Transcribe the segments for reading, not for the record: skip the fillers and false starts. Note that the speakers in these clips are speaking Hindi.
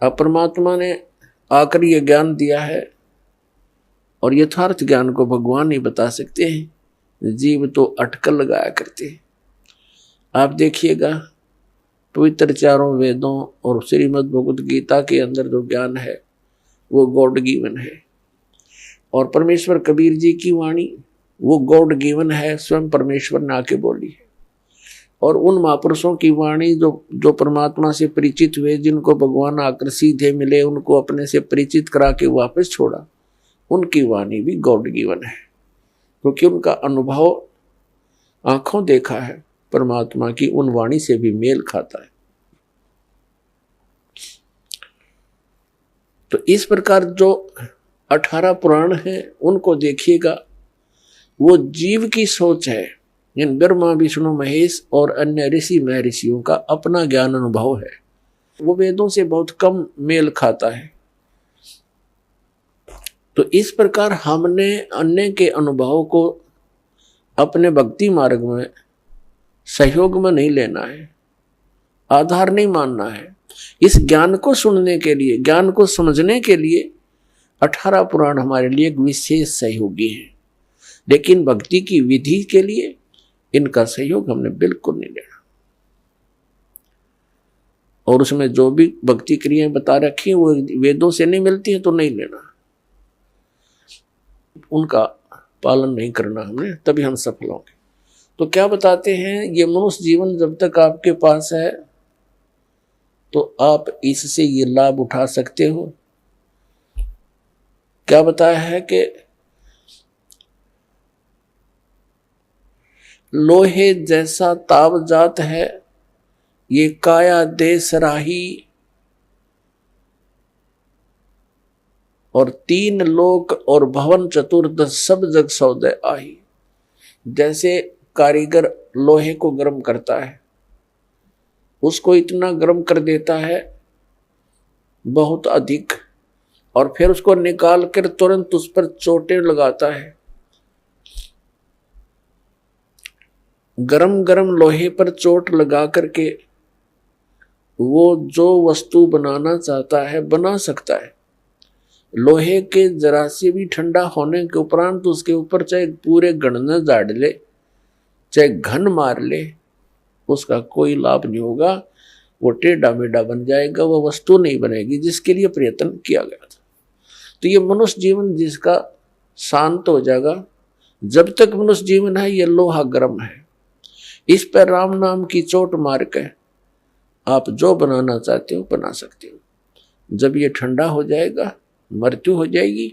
अब परमात्मा ने आकर ये ज्ञान दिया है और यथार्थ ज्ञान को भगवान ही बता सकते हैं, जीव तो अटकल लगाया करते हैं। आप देखिएगा पवित्र चारों वेदों और श्रीमद् भगवत गीता के अंदर जो ज्ञान है वो गॉड गिवन है, और परमेश्वर कबीर जी की वाणी वो गॉड गिवन है, स्वयं परमेश्वर ने आके बोली है। और उन महापुरुषों की वाणी जो परमात्मा से परिचित हुए, जिनको भगवान आकर सीधे मिले, उनको अपने से परिचित करा के वापस छोड़ा, उनकी वाणी भी गॉड गिवन है, क्योंकि उनका अनुभव आंखों देखा है परमात्मा की उन वाणी से भी मेल खाता है। तो इस प्रकार जो 18 पुराण हैं उनको देखिएगा, वो जीव की सोच है। इन ब्रह्मा विष्णु महेश और अन्य ऋषि महर्षियों का अपना ज्ञान अनुभव है, वो वेदों से बहुत कम मेल खाता है। तो इस प्रकार हमने अन्य के अनुभव को अपने भक्ति मार्ग में सहयोग में नहीं लेना है, आधार नहीं मानना है। इस ज्ञान को सुनने के लिए, ज्ञान को समझने के लिए 18 पुराण हमारे लिए एक विशेष सहयोगी हैं, लेकिन भक्ति की विधि के लिए इनका सहयोग हमने बिल्कुल नहीं लेना। और उसमें जो भी भक्ति क्रियाएं बता रखी हैं वो वेदों से नहीं मिलती हैं तो नहीं लेना, उनका पालन नहीं करना हमने, तभी हम सफल होंगे। तो क्या बताते हैं, ये मनुष्य जीवन जब तक आपके पास है तो आप इससे ये लाभ उठा सकते हो। क्या बताया है कि लोहे जैसा ताव जात है ये काया दे सराही, और 3 लोक और भवन चतुर्दश सब जग सौदे आही। जैसे कारीगर लोहे को गर्म करता है, उसको इतना गर्म कर देता है बहुत अधिक, और फिर उसको निकाल कर तुरंत उस पर चोटें लगाता है। गरम गरम लोहे पर चोट लगा करके वो जो वस्तु बनाना चाहता है बना सकता है। लोहे के जरा से भी ठंडा होने के उपरांत तो उसके ऊपर चाहे पूरे गणना झाड़ ले, चाहे घन मार ले, उसका कोई लाभ नहीं होगा। वो टेढ़ा मेढ़ा बन जाएगा, वो वस्तु नहीं बनेगी जिसके लिए प्रयत्न किया गया था। तो ये मनुष्य जीवन जिसका शांत हो जाएगा, जब तक मनुष्य जीवन है ये लोहा गर्म है, इस पर राम नाम की चोट मार के आप जो बनाना चाहते हो बना सकते हो। जब ये ठंडा हो जाएगा, मृत्यु हो जाएगी,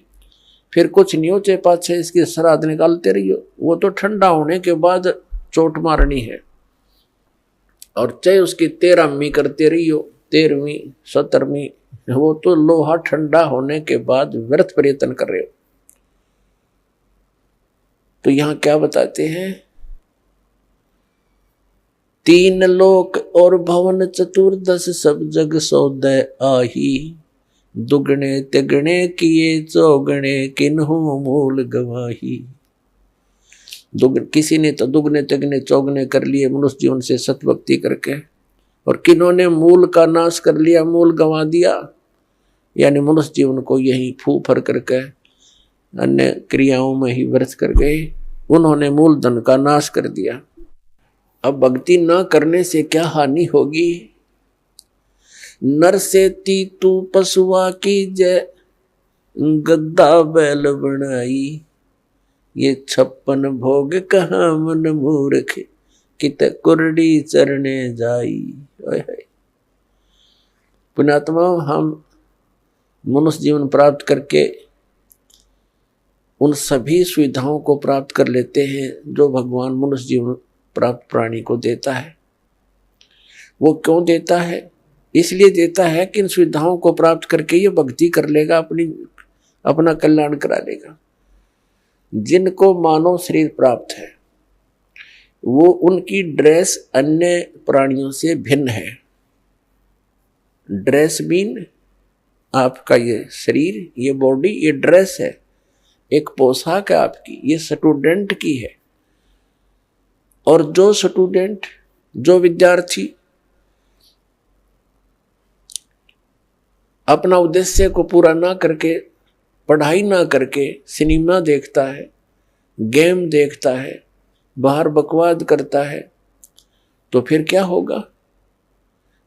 फिर कुछ नहीं हो, चाहे 5-6 इसके श्राद्ध निकालते रहियो, वो तो ठंडा होने के बाद चोट मारनी है। और चाहे उसकी 13वीं करते रहियो, 13वीं 17वीं, वो तो लोहा ठंडा होने के बाद व्यर्थ प्रयत्न कर रहे हो। तो यहां क्या बताते हैं, 3 लोक और भवन चतुर्दश सब जग सौदे आही, दुगने तिगने किए चौगने किन्हु मूल गवाही। किसी ने तो दुगने तिगने चौगने कर लिए मनुष्य जीवन से सतभक्ति करके, और किन्होंने मूल का नाश कर लिया, मूल गंवा दिया, यानी मनुष्य जीवन को यही फू फर करके अन्य क्रियाओं में ही व्यर्थ कर गए। उन्होंने मूल धन का नाश कर दिया। अब भक्ति न करने से क्या हानि होगी। नर से तीतू पशुआ की जय, गद्दा बैल बनाई, ये 56 भोग कहाँ मन मूर्ख, कित कुरडी चरने जाई। पुण्यात्मा, हम मनुष्य जीवन प्राप्त करके उन सभी सुविधाओं को प्राप्त कर लेते हैं जो भगवान मनुष्य जीवन प्राप्त प्राणी को देता है। वो क्यों देता है? इसलिए देता है कि इन सुविधाओं को प्राप्त करके ये भक्ति कर लेगा, अपना कल्याण करा लेगा। जिनको मानव शरीर प्राप्त है वो उनकी ड्रेस अन्य प्राणियों से भिन्न है। ड्रेस मीन आपका ये शरीर, ये बॉडी, ये ड्रेस है, एक पोशाक है आपकी, ये स्टूडेंट की है। और जो स्टूडेंट, जो विद्यार्थी अपना उद्देश्य को पूरा ना करके, पढ़ाई ना करके सिनेमा देखता है, गेम देखता है, बाहर बकवाद करता है, तो फिर क्या होगा?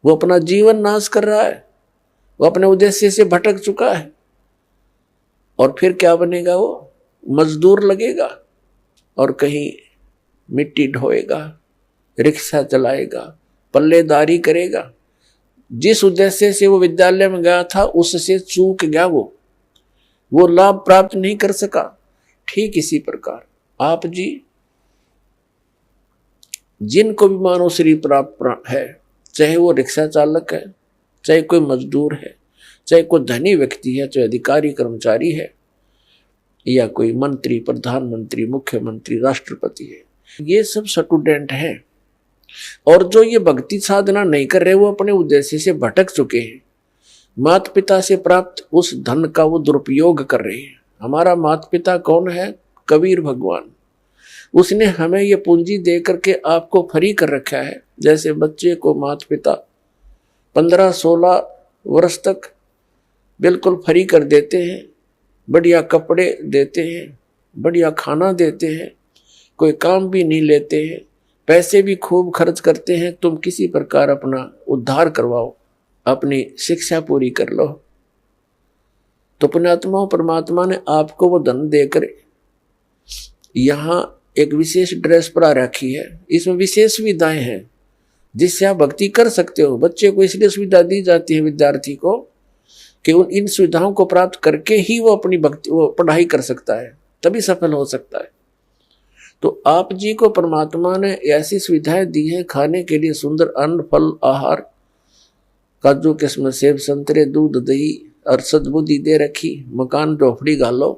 वो अपना जीवन नाश कर रहा है, वो अपने उद्देश्य से भटक चुका है। और फिर क्या बनेगा? वो मजदूर लगेगा और कहीं मिट्टी ढोएगा, रिक्शा चलाएगा, पल्लेदारी करेगा। जिस उद्देश्य से वो विद्यालय में गया था उससे चूक गया, वो लाभ प्राप्त नहीं कर सका। ठीक इसी प्रकार आप जी जिनको भी मानव शरीर प्राप्त है, चाहे वो रिक्शा चालक है, चाहे कोई मजदूर है, चाहे कोई धनी व्यक्ति है, चाहे अधिकारी कर्मचारी है, या कोई मंत्री, प्रधानमंत्री, मुख्यमंत्री, राष्ट्रपति है, ये सब स्टूडेंट हैं। और जो ये भक्ति साधना नहीं कर रहे वो अपने उद्देश्य से भटक चुके हैं। माता पिता से प्राप्त उस धन का वो दुरुपयोग कर रहे हैं। हमारा माता पिता कौन है? कबीर भगवान। उसने हमें ये पूंजी दे करके आपको फ्री कर रखा है। जैसे बच्चे को माता पिता 15-16 वर्ष तक बिल्कुल फ्री कर देते हैं, बढ़िया कपड़े देते हैं, बढ़िया खाना देते हैं, कोई काम भी नहीं लेते हैं, पैसे भी खूब खर्च करते हैं, तुम किसी प्रकार अपना उद्धार करवाओ, अपनी शिक्षा पूरी कर लो। तो पुण्यात्मा परमात्मा ने आपको वो धन देकर यहाँ एक विशेष ड्रेस पड़ा रखी है, इसमें विशेष सुविधाएं हैं जिससे आप भक्ति कर सकते हो। बच्चे को इसलिए सुविधा दी जाती है, विद्यार्थी को, कि उन इन सुविधाओं को प्राप्त करके ही वो अपनी भक्ति, वो पढ़ाई कर सकता है, तभी सफल हो सकता है। तो आप जी को परमात्मा ने ऐसी सुविधाएं दी है, खाने के लिए सुंदर अन्न, फल, आहार, काजू किस्म, सेब, संतरे, दूध, दही और सद्बुद्धि दे रखी। मकान झोपड़ी घालो,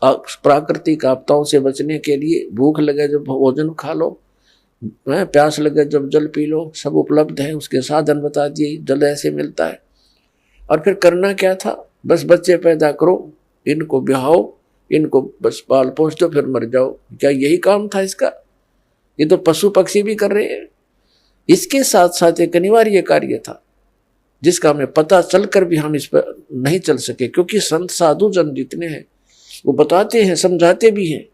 प्राकृतिक आपदाओं से बचने के लिए भूख लगे जब भोजन खा लो, प्यास लगे जब जल पी लो, सब उपलब्ध है। उसके साधन बता दिए, जल ऐसे मिलता है। और फिर करना क्या था? बस बच्चे पैदा करो, इनको ब्याहो, इनको बस पाल पोस दो, फिर मर जाओ। क्या यही काम था इसका? ये तो पशु पक्षी भी कर रहे हैं। इसके साथ साथ एक अनिवार्य कार्य था जिसका हमें पता चलकर भी हम इस पर नहीं चल सके, क्योंकि संत साधु जन जितने हैं वो बताते हैं, समझाते भी हैं,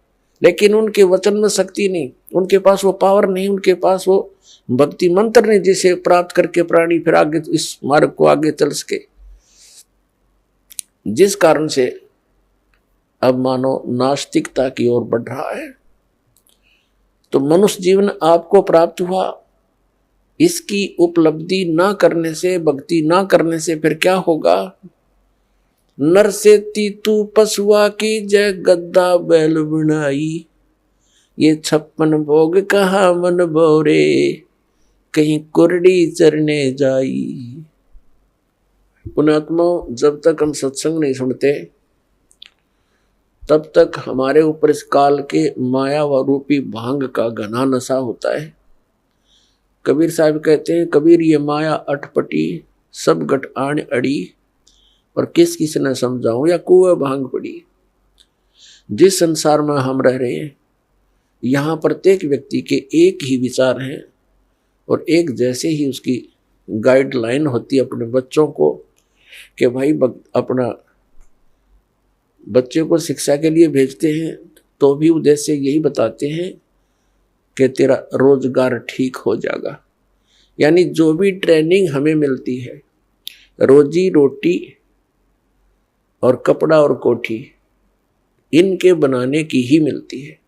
लेकिन उनके वचन में शक्ति नहीं, उनके पास वो पावर नहीं, उनके पास वो भक्ति मंत्र नहीं जिसे प्राप्त करके प्राणी फिर आगे इस मार्ग को आगे चल सके। जिस कारण से अब मानो नास्तिकता की ओर बढ़ रहा है। तो मनुष्य जीवन आपको प्राप्त हुआ, इसकी उपलब्धि ना करने से, भक्ति ना करने से फिर क्या होगा? नर से तीतू पशुआ की जय, गद्दा बैल बनाई, ये 56 भोग कहा मन बोरे, कहीं कुरडी चरने जाई। पुण्यात्मा, जब तक हम सत्संग नहीं सुनते तब तक हमारे ऊपर इस काल के माया व रूपी भांग का घना नशा होता है। कबीर साहब कहते हैं, कबीर ये माया अटपटी, सब गट आण अड़ी, और किस किस ने समझाऊं या कुएं भांग पड़ी। जिस संसार में हम रह रहे हैं यहाँ प्रत्येक व्यक्ति के एक ही विचार हैं और एक जैसे ही उसकी गाइडलाइन होती है अपने बच्चों को, कि भाई अपना बच्चे को शिक्षा के लिए भेजते हैं तो भी उद्देश्य यही बताते हैं कि तेरा रोजगार ठीक हो जाएगा। यानी जो भी ट्रेनिंग हमें मिलती है, रोजी रोटी और कपड़ा और कोठी, इनके बनाने की ही मिलती है।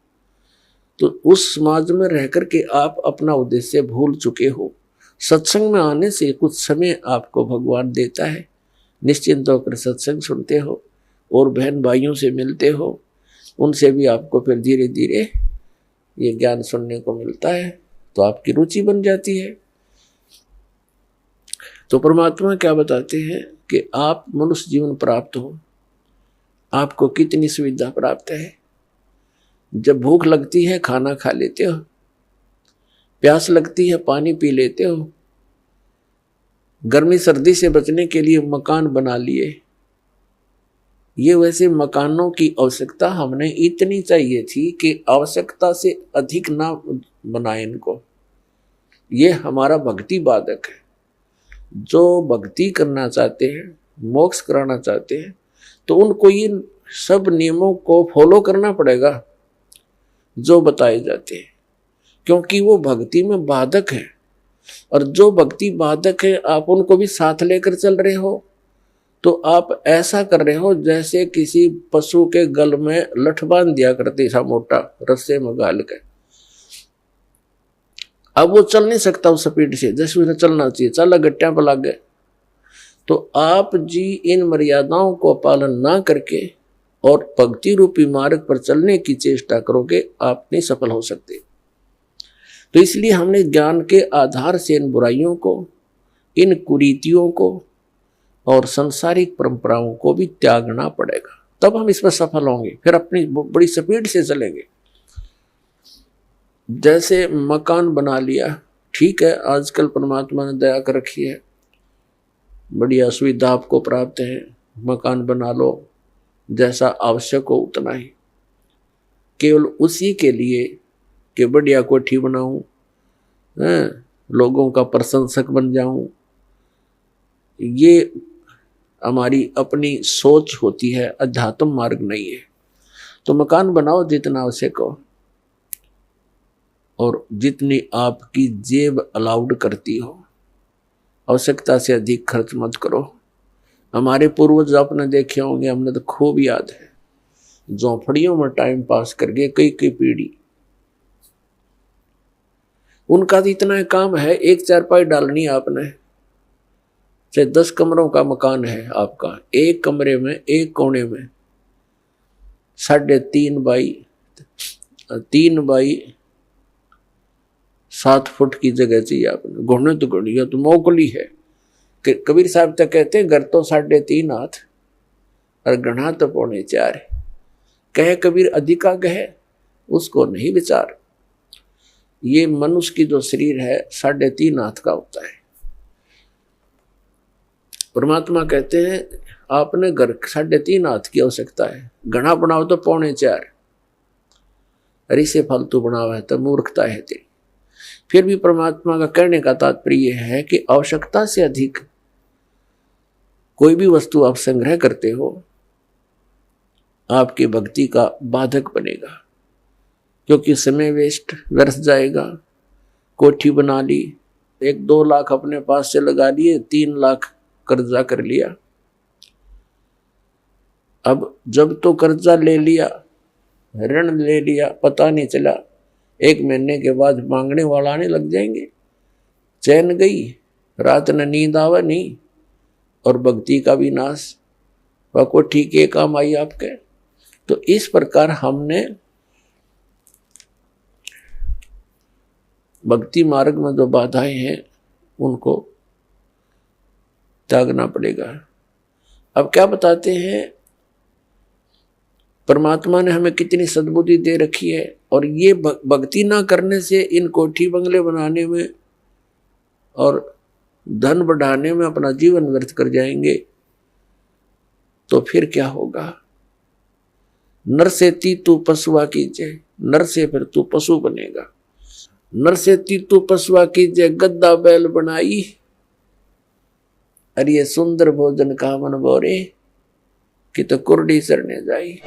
तो उस समाज में रहकर के आप अपना उद्देश्य भूल चुके हो। सत्संग में आने से कुछ समय आपको भगवान देता है, निश्चिंत होकर सत्संग सुनते हो और बहन भाइयों से मिलते हो, उनसे भी आपको फिर धीरे धीरे ये ज्ञान सुनने को मिलता है, तो आपकी रुचि बन जाती है। तो परमात्मा क्या बताते हैं कि आप मनुष्य जीवन प्राप्त हो, आपको कितनी सुविधा प्राप्त है। जब भूख लगती है खाना खा लेते हो, प्यास लगती है पानी पी लेते हो, गर्मी सर्दी से बचने के लिए मकान बना लिए। ये वैसे मकानों की आवश्यकता हमने इतनी चाहिए थी कि आवश्यकता से अधिक ना बनाए इनको। ये हमारा भक्ति बाधक है। जो भक्ति करना चाहते हैं मोक्ष कराना चाहते हैं तो उनको इन सब नियमों को फॉलो करना पड़ेगा जो बताए जाते हैं, क्योंकि वो भक्ति में बाधक है। और जो भक्ति बाधक है आप उनको भी साथ लेकर चल रहे हो तो आप ऐसा कर रहे हो जैसे किसी पशु के गल में लठ बांध दिया करते सा मोटा रस्से में गाल के। अब वो चल नहीं सकता उस स्पीड से जैसे उसे चलना चाहिए, चला गट्टियां पर लग गए। तो आप जी इन मर्यादाओं को पालन ना करके और भक्ति रूपी मार्ग पर चलने की चेष्टा करोगे, आप नहीं सफल हो सकते। तो इसलिए हमने ज्ञान के आधार से इन बुराइयों को, इन कुरीतियों को और सांसारिक परंपराओं को भी त्यागना पड़ेगा, तब हम इसमें सफल होंगे। फिर अपनी बड़ी स्पीड से चलेंगे। जैसे मकान बना लिया, ठीक है, आजकल परमात्मा ने दया कर रखी है, बढ़िया सुविधा आपको प्राप्त है, मकान बना लो, जैसा आवश्यक हो उतना ही, केवल उसी के लिए कि बढ़िया कोठी बनाऊं, लोगों का प्रशंसक बन जाऊं। ये हमारी अपनी सोच होती है, अध्यात्म मार्ग नहीं है। तो मकान बनाओ जितना आवश्यक हो और जितनी आपकी जेब अलाउड करती हो, आवश्यकता से अधिक खर्च मत करो। हमारे पूर्वज आपने देखे होंगे, हमने तो खूब याद है, झोंपड़ियों में टाइम पास करके कई कई पीढ़ी, उनका तो इतना काम है, एक चारपाई डालनी है आपने, चाहे 10 कमरों का मकान है आपका, एक कमरे में एक कोने में 3.5 बाई 7 फुट की जगह चाहिए आपने। घुटने तो घुड़िया तो मोकली है। कबीर साहब तक कहते हैं घर तो 3.5 हाथ और गढ़ा तो 4.25। कहे कबीर अधिका कहे उसको नहीं विचार। ये मनुष्य की जो शरीर है 3.5 हाथ का होता है। परमात्मा कहते हैं आपने घर 3.5 हाथ की आवश्यकता है, घना बनाओ तो 4.25। अरे से फालतू बनावा है तो मूर्खता है तेरी। फिर भी परमात्मा का कहने का तात्पर्य है कि आवश्यकता से अधिक कोई भी वस्तु आप संग्रह करते हो आपकी भक्ति का बाधक बनेगा, क्योंकि समय वेस्ट व्यर्थ जाएगा। कोठी बना ली, 1-2 लाख अपने पास से लगा लिए, 3 लाख कर्जा कर लिया। अब जब तो कर्जा ले लिया, ऋण ले लिया, पता नहीं चला, 1 महीने के बाद मांगने वाला आने लग जाएंगे। चैन गई, रात न नींद आवा नहीं, और भक्ति का भी नाश। वह को ठीक है काम आई आपके। तो इस प्रकार हमने भक्ति मार्ग में जो बाधाएं हैं उनको त्यागना पड़ेगा। अब क्या बताते हैं, परमात्मा ने हमें कितनी सद्बुद्धि दे रखी है, और ये भक्ति ना करने से इन कोठी बंगले बनाने में और धन बढ़ाने में अपना जीवन व्यर्थ कर जाएंगे, तो फिर क्या होगा। नर से तू पशुआ कीजिए, नर से फिर तू पशु बनेगा। नर से तू पशुआ कीजिए, गद्दा बैल बनाई, अरे ये सुंदर भोजन का मन बोरे कि तो कुर्डी सरने जाई।